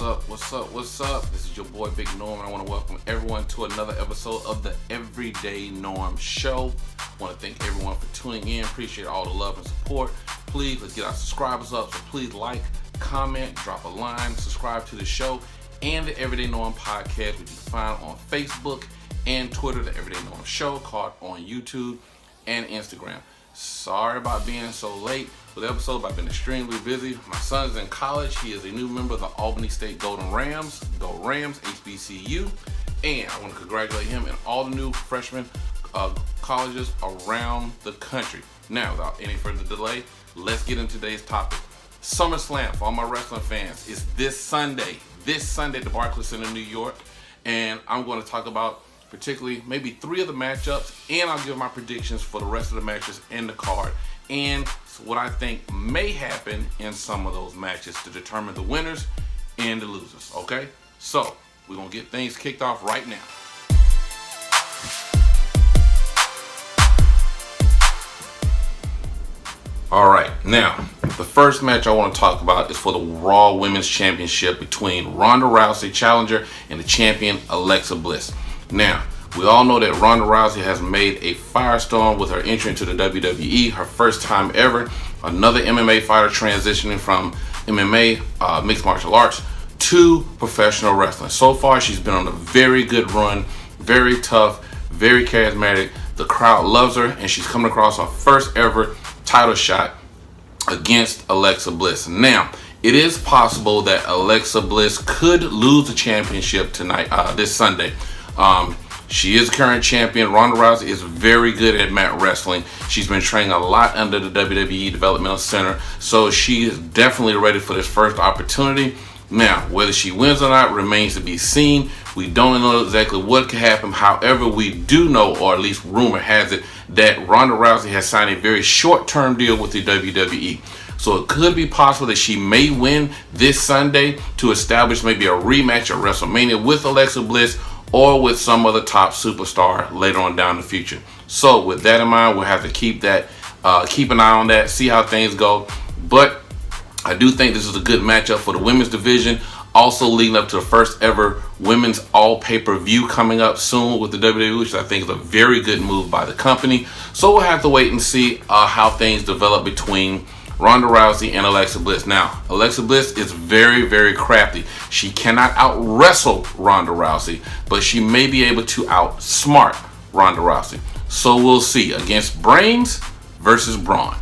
What's up? This is your boy Big Norm, and I want to welcome everyone to another episode of the Everyday Norm Show. I want to thank everyone for tuning in. Appreciate all the love and support. Please, let's get our subscribers up. So please like, comment, drop a line, subscribe to the show and the Everyday Norm podcast, which you can find on Facebook and Twitter, the Everyday Norm Show, caught on YouTube and Instagram. Sorry about being so late with the episode, but I've been extremely busy. My son's in college. He is a new member of the Albany State Golden Rams. Go Rams, HBCU. And I want to congratulate him and all the new freshman colleges around the country. Now, without any further delay, let's get into today's topic. Summerslam, for all my wrestling fans, is this Sunday at the Barclays Center, New York. And I'm going to talk about particularly maybe 3 of the matchups, and I'll give my predictions for the rest of the matches in the card, and what I think may happen in some of those matches to determine the winners and the losers, okay? So, we're going to get things kicked off right now. Alright, now, the first match I want to talk about is for the Raw Women's Championship between Ronda Rousey, challenger, and the champion, Alexa Bliss. Now, we all know that Ronda Rousey has made a firestorm with her entry into the WWE, her first time ever. Another MMA fighter transitioning from MMA, mixed martial arts, to professional wrestling. So far, she's been on a very good run, very tough, very charismatic. The crowd loves her, and she's coming across her first ever title shot against Alexa Bliss. Now, it is possible that Alexa Bliss could lose the championship tonight, this Sunday. She is current champion. Ronda Rousey is very good at mat wrestling. She's been training a lot under the WWE Developmental Center, so she is definitely ready for this first opportunity. Now, whether she wins or not remains to be seen. We don't know exactly what could happen. However, we do know, or at least rumor has it, that Ronda Rousey has signed a very short-term deal with the WWE. So it could be possible that she may win this Sunday to establish maybe a rematch at WrestleMania with Alexa Bliss or with some other top superstar later on down the future. So with that in mind, we'll have to keep an eye on that, see how things go. But I do think this is a good matchup for the women's division. Also leading up to the first ever women's all pay-per-view coming up soon with the WWE, which I think is a very good move by the company. So we'll have to wait and see how things develop between Ronda Rousey and Alexa Bliss. Now, Alexa Bliss is very, very crafty. She cannot out-wrestle Ronda Rousey, but she may be able to outsmart Ronda Rousey. So we'll see. Against brains versus brawn.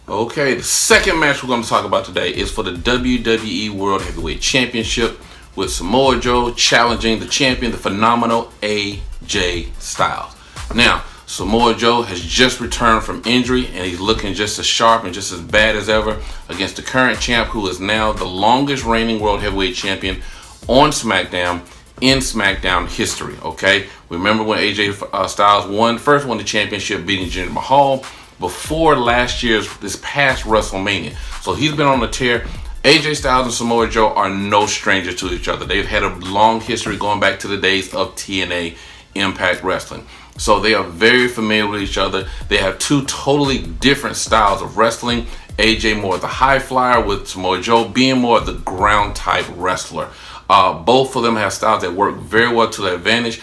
Okay, the second match we're going to talk about today is for the WWE World Heavyweight Championship, with Samoa Joe challenging the champion, the phenomenal AJ Styles. Now, Samoa Joe has just returned from injury, and he's looking just as sharp and just as bad as ever against the current champ, who is now the longest reigning World Heavyweight Champion on SmackDown in SmackDown history, okay? Remember when AJ Styles first won the championship, beating Jinder Mahal before this past WrestleMania. So he's been on a tear. AJ Styles and Samoa Joe are no strangers to each other. They've had a long history going back to the days of TNA Impact Wrestling. So they are very familiar with each other. They have 2 totally different styles of wrestling. AJ more the high flyer, with Samoa Joe being more of the ground type wrestler. Both of them have styles that work very well to their advantage.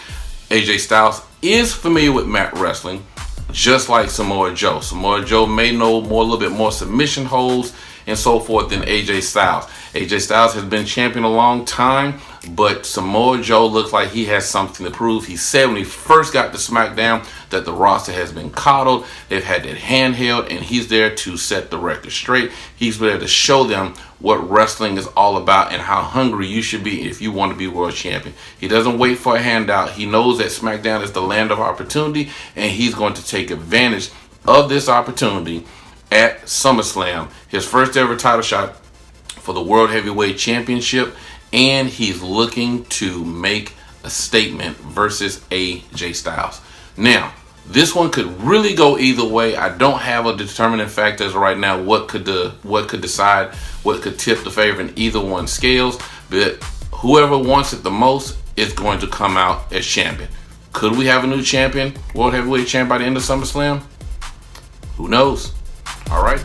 AJ Styles is familiar with mat wrestling, just like Samoa Joe. Samoa Joe may know a little bit more submission holds and so forth than AJ Styles. AJ Styles has been champion a long time, but Samoa Joe looks like he has something to prove. He said when he first got to SmackDown that the roster has been coddled. They've had that handheld, and he's there to set the record straight. He's there to show them what wrestling is all about and how hungry you should be if you want to be world champion. He doesn't wait for a handout. He knows that SmackDown is the land of opportunity, and he's going to take advantage of this opportunity at SummerSlam, his first ever title shot for the World Heavyweight Championship, and he's looking to make a statement versus AJ Styles. Now, this one could really go either way. I don't have a determining factor as of right now what could decide, what could tip the favor in either one scales, but whoever wants it the most is going to come out as champion. Could we have a new champion, World Heavyweight Champion, by the end of SummerSlam? Who knows? All right.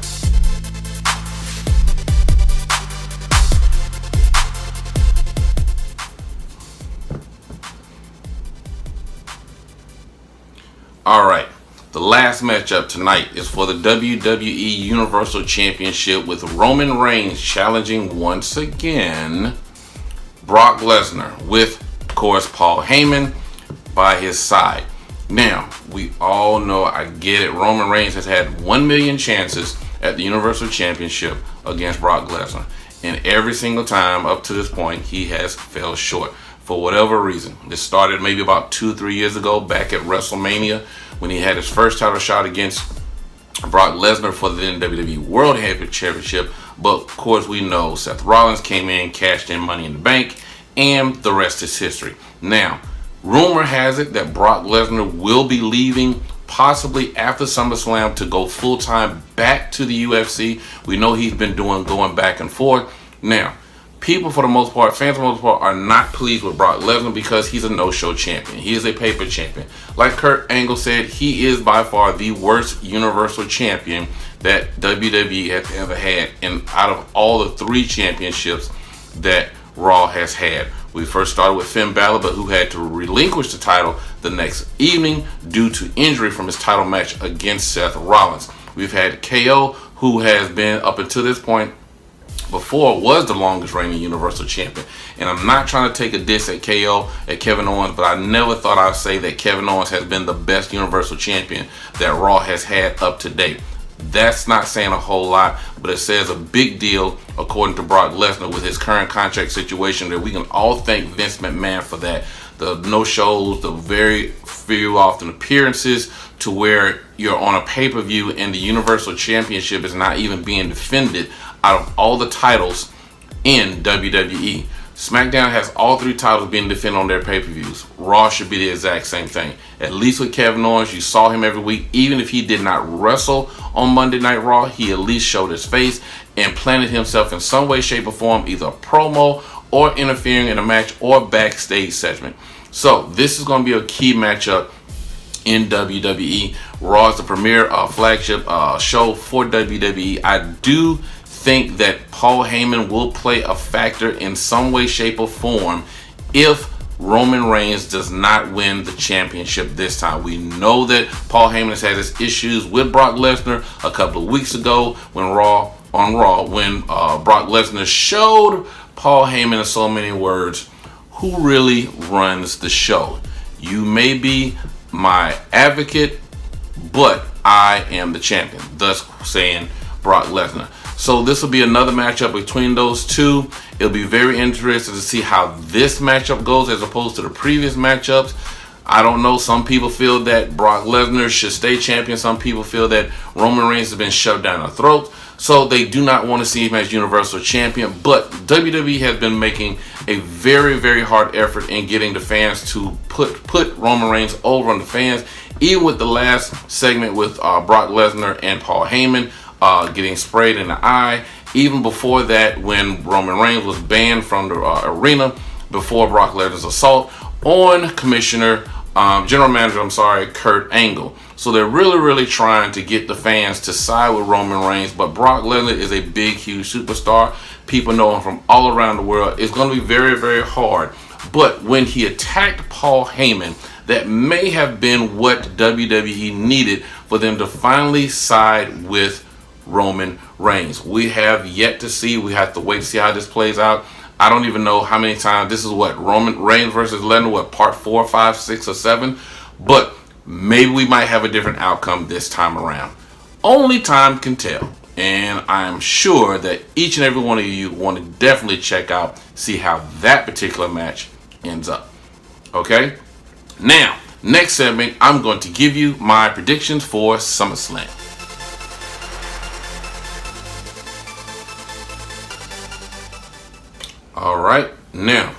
All right. The last matchup tonight is for the WWE Universal Championship with Roman Reigns challenging once again Brock Lesnar with, of course, Paul Heyman by his side. Now, we all know, I get it, Roman Reigns has had 1 million chances at the Universal Championship against Brock Lesnar. And every single time up to this point, he has fell short for whatever reason. This started maybe about 2-3 years ago back at WrestleMania when he had his first title shot against Brock Lesnar for the then WWE World Heavyweight Championship. But of course, we know Seth Rollins came in, cashed in Money in the Bank, and the rest is history. Now, rumor has it that Brock Lesnar will be leaving possibly after SummerSlam to go full-time back to the UFC. We know he's been going back and forth. Now, people for the most part, fans for the most part, are not pleased with Brock Lesnar because he's a no-show champion. He is a paper champion. Like Kurt Angle said, he is by far the worst Universal Champion that WWE has ever had. And out of all the 3 championships that Raw has had. We first started with Finn Balor, but who had to relinquish the title the next evening due to injury from his title match against Seth Rollins. We've had KO, who has been, up until this point, before was the longest reigning Universal Champion. And I'm not trying to take a diss at KO, at Kevin Owens, but I never thought I'd say that Kevin Owens has been the best Universal Champion that Raw has had up to date. That's not saying a whole lot, but it says a big deal according to Brock Lesnar with his current contract situation, that we can all thank Vince McMahon for that. The no-shows, the very few often appearances to where you're on a pay-per-view and the Universal Championship is not even being defended out of all the titles in WWE. SmackDown has all 3 titles being defended on their pay-per-views. Raw should be the exact same thing. At least with Kevin Owens, you saw him every week. Even if he did not wrestle on Monday Night Raw, he at least showed his face and planted himself in some way, shape, or form, either a promo or interfering in a match or backstage segment. So this is going to be a key matchup in WWE. Raw is the premier flagship show for WWE. I do think that Paul Heyman will play a factor in some way, shape, or form if Roman Reigns does not win the championship this time. We know that Paul Heyman has had his issues with Brock Lesnar a couple of weeks ago when Brock Lesnar showed Paul Heyman in so many words who really runs the show. You may be my advocate, but I am the champion, thus saying Brock Lesnar. So this will be another matchup between those two. It'll be very interesting to see how this matchup goes as opposed to the previous matchups. I don't know. Some people feel that Brock Lesnar should stay champion. Some people feel that Roman Reigns has been shoved down their throats. So they do not want to see him as Universal Champion. But WWE has been making a very, very hard effort in getting the fans to put Roman Reigns over on the fans. Even with the last segment with Brock Lesnar and Paul Heyman getting sprayed in the eye. Even before that, when Roman Reigns was banned from the arena before Brock Lesnar's assault on General Manager, Kurt Angle. So they're really, really trying to get the fans to side with Roman Reigns. But Brock Lesnar is a big, huge superstar. People know him from all around the world. It's going to be very, very hard. But when he attacked Paul Heyman, that may have been what WWE needed for them to finally side with Roman Reigns. We have yet to see. We have to wait to see how this plays out. I don't even know how many times. This is what, Roman Reigns versus Lesnar, part 4, 5, 6, or 7. But maybe we might have a different outcome this time around. Only time can tell. And I'm sure that each and every one of you want to definitely check out, see how that particular match ends up. Okay? Now, next segment, I'm going to give you my predictions for SummerSlam. All right, now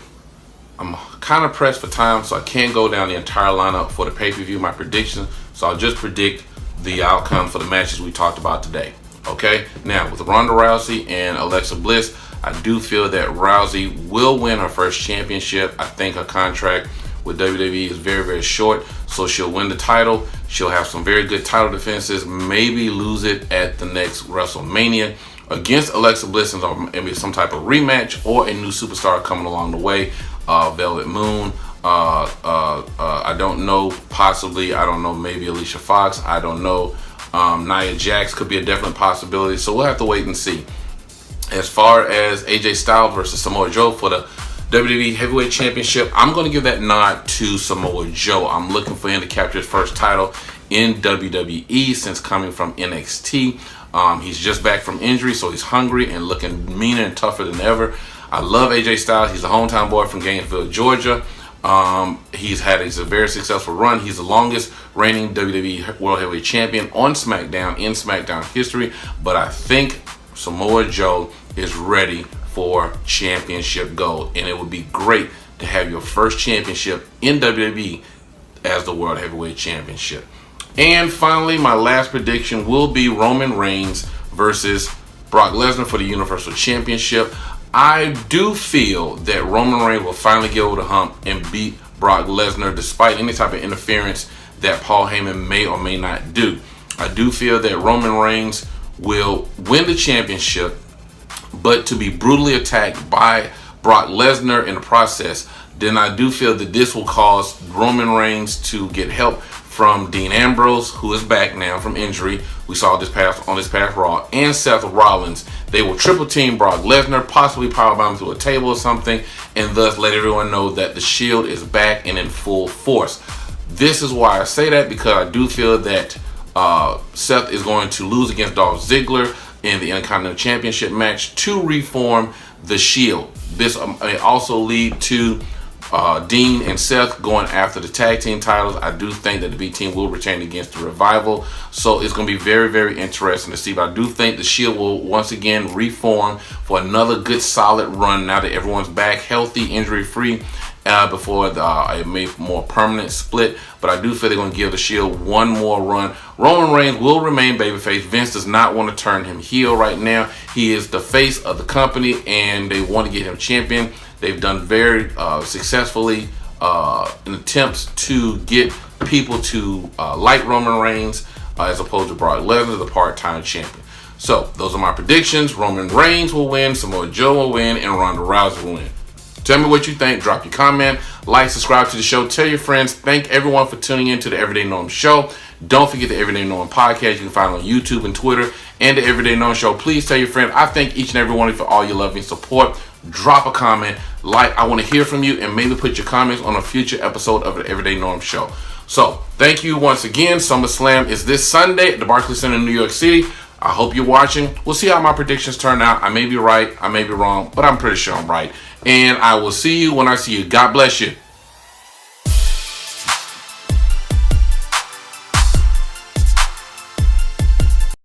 I'm kind of pressed for time, so I can't go down the entire lineup for the pay-per-view, my predictions. So I'll just predict the outcome for the matches we talked about today. Okay, now with Ronda Rousey and Alexa Bliss, I do feel that Rousey will win her first championship. I think her contract with WWE is very, very short, So she'll win the title. She'll have some very good title defenses. Maybe lose it at the next WrestleMania against Alexa Bliss, and maybe some type of rematch or a new superstar coming along the way. Velvet Moon. I don't know. Possibly, I don't know. Maybe Alicia Fox. I don't know. Nia Jax could be a definite possibility. So we'll have to wait and see. As far as AJ Styles versus Samoa Joe for the WWE Heavyweight Championship, I'm going to give that nod to Samoa Joe. I'm looking for him to capture his first title in WWE since coming from NXT. He's just back from injury, so he's hungry and looking meaner and tougher than ever. I love AJ Styles. He's a hometown boy from Gainesville, Georgia. He's had a very successful run. He's the longest reigning WWE World Heavyweight Champion on SmackDown in SmackDown history. But I think Samoa Joe is ready for championship gold, and it would be great to have your first championship in WWE as the World Heavyweight Championship. And finally, my last prediction will be Roman Reigns versus Brock Lesnar for the Universal Championship. I do feel that Roman Reigns will finally get over the hump and beat Brock Lesnar despite any type of interference that Paul Heyman may or may not do. I do feel that Roman Reigns will win the championship, but to be brutally attacked by Brock Lesnar in the process, then I do feel that this will cause Roman Reigns to get help from Dean Ambrose, who is back now from injury. We saw on this past Raw, and Seth Rollins. They will triple team Brock Lesnar, possibly powerbomb him through a table or something, and thus let everyone know that the Shield is back and in full force. This is why I say that, because I do feel that Seth is going to lose against Dolph Ziggler in the Intercontinental Championship match to reform the Shield. This may also lead to Dean and Seth going after the tag team titles. I do think that the B team will retain against the Revival, so it's going to be very, very interesting to see. But I do think the Shield will once again reform for another good solid run now that everyone's back healthy, injury free, before a more permanent split. But I do feel they're going to give the Shield one more run. Roman Reigns will remain babyface. Vince does not want to turn him heel right now. He is the face of the company, and they want to get him champion. They've done very successfully in attempts to get people to like Roman Reigns as opposed to Brock Lesnar, the part-time champion. So those are my predictions. Roman Reigns will win, Samoa Joe will win, and Ronda Rousey will win. Tell me what you think. Drop your comment, like, subscribe to the show, tell your friends. Thank everyone for tuning in to the Everyday Norm Show. Don't forget the Everyday Norm podcast. You can find it on YouTube and Twitter, and the Everyday Norm Show. Please tell your friends. I thank each and every one of you for all your love and support. Drop a comment, like. I want to hear from you, and maybe put your comments on a future episode of the Everyday Norm Show. So thank you once again. Summerslam is this Sunday at the Barclays Center in New York City. I hope you're watching. We'll see how my predictions turn out. I may be right, I may be wrong, but I'm pretty sure I'm right. And I will see you when I see you. God bless you.